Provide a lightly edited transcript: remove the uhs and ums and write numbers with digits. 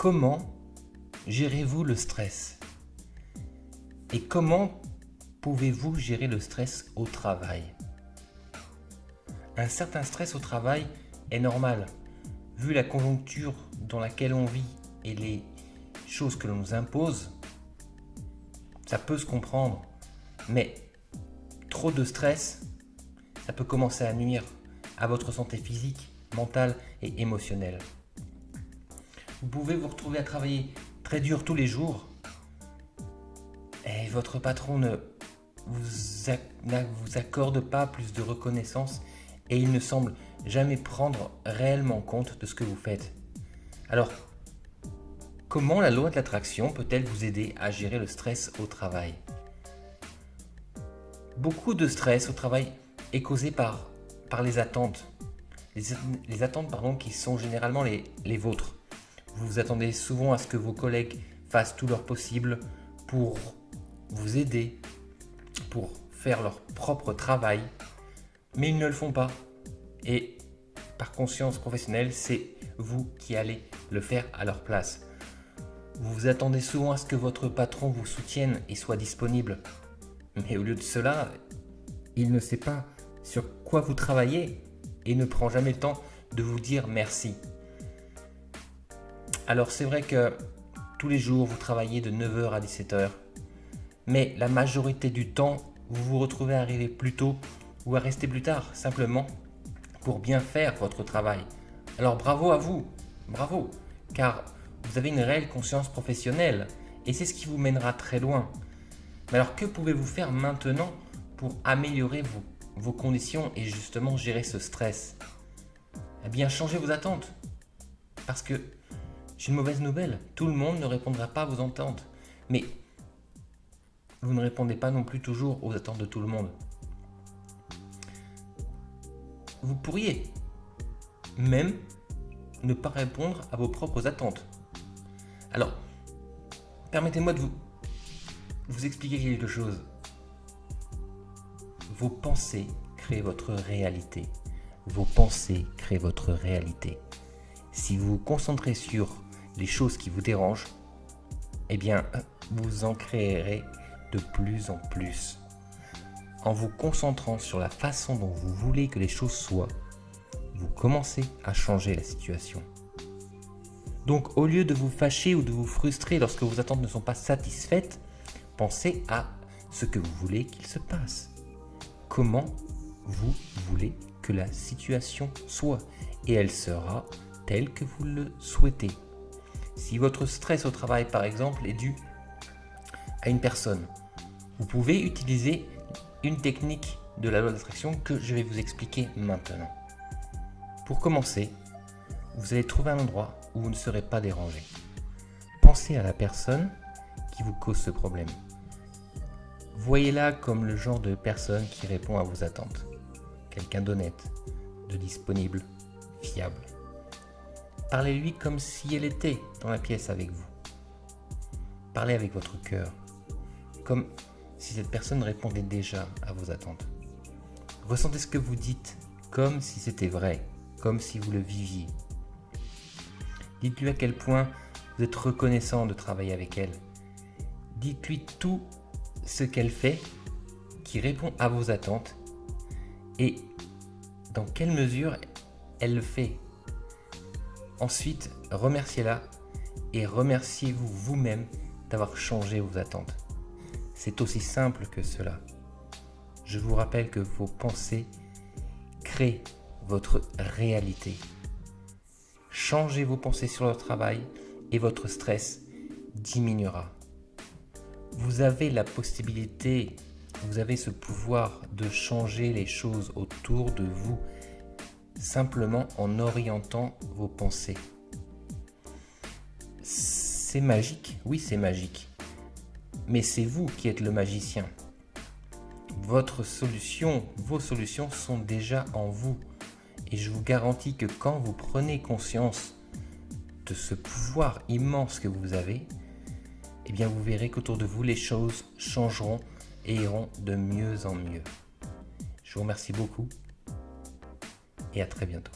Comment gérez-vous le stress? Et comment pouvez-vous gérer le stress au travail? Un certain stress au travail est normal, vu la conjoncture dans laquelle on vit et les choses que l'on nous impose. Ça peut se comprendre, mais trop de stress, ça peut commencer à nuire à votre santé physique, mentale et émotionnelle. Vous pouvez vous retrouver à travailler très dur tous les jours et votre patron ne vous accorde pas plus de reconnaissance et il ne semble jamais prendre réellement compte de ce que vous faites. Alors, comment la loi de l'attraction peut-elle vous aider à gérer le stress au travail? Beaucoup de stress au travail est causé par les attentes. Les attentes qui sont généralement les vôtres. Vous vous attendez souvent à ce que vos collègues fassent tout leur possible pour vous aider, pour faire leur propre travail, mais ils ne le font pas. Et par conscience professionnelle, c'est vous qui allez le faire à leur place. Vous vous attendez souvent à ce que votre patron vous soutienne et soit disponible. Mais au lieu de cela, il ne sait pas sur quoi vous travaillez et ne prend jamais le temps de vous dire merci. Alors c'est vrai que tous les jours vous travaillez de 9h à 17h, mais la majorité du temps vous vous retrouvez à arriver plus tôt ou à rester plus tard simplement pour bien faire votre travail. Alors bravo à vous, bravo, car vous avez une réelle conscience professionnelle et c'est ce qui vous mènera très loin. Mais alors que pouvez-vous faire maintenant pour améliorer vos conditions et justement gérer ce stress? Eh bien, changez vos attentes. Parce que j'ai une mauvaise nouvelle, tout le monde ne répondra pas à vos attentes. Mais vous ne répondez pas non plus toujours aux attentes de tout le monde. Vous pourriez même ne pas répondre à vos propres attentes. Alors, permettez-moi de vous expliquer quelque chose. Vos pensées créent votre réalité. Vos pensées créent votre réalité. Si vous vous concentrez sur les choses qui vous dérangent, eh bien, vous en créerez de plus en plus. En vous concentrant sur la façon dont vous voulez que les choses soient, vous commencez à changer la situation. Donc, au lieu de vous fâcher ou de vous frustrer lorsque vos attentes ne sont pas satisfaites, pensez à ce que vous voulez qu'il se passe. Comment vous voulez que la situation soit et elle sera telle que vous le souhaitez. Si votre stress au travail, par exemple, est dû à une personne, vous pouvez utiliser une technique de la loi d'attraction que je vais vous expliquer maintenant. Pour commencer, vous allez trouver un endroit où vous ne serez pas dérangé. Pensez à la personne qui vous cause ce problème. Voyez-la comme le genre de personne qui répond à vos attentes. Quelqu'un d'honnête, de disponible, fiable. Parlez-lui comme si elle était dans la pièce avec vous. Parlez avec votre cœur, comme si cette personne répondait déjà à vos attentes. Ressentez ce que vous dites comme si c'était vrai, comme si vous le viviez. Dites-lui à quel point vous êtes reconnaissant de travailler avec elle. Dites-lui tout ce qu'elle fait qui répond à vos attentes et dans quelle mesure elle le fait. Ensuite, remerciez-la et remerciez-vous vous-même d'avoir changé vos attentes. C'est aussi simple que cela. Je vous rappelle que vos pensées créent votre réalité. Changez vos pensées sur le travail et votre stress diminuera. Vous avez la possibilité, vous avez ce pouvoir de changer les choses autour de vous simplement en orientant vos pensées. C'est magique, oui c'est magique, mais c'est vous qui êtes le magicien. Votre solution, vos solutions sont déjà en vous et je vous garantis que quand vous prenez conscience de ce pouvoir immense que vous avez, eh bien vous verrez qu'autour de vous les choses changeront et iront de mieux en mieux. Je vous remercie beaucoup et à très bientôt.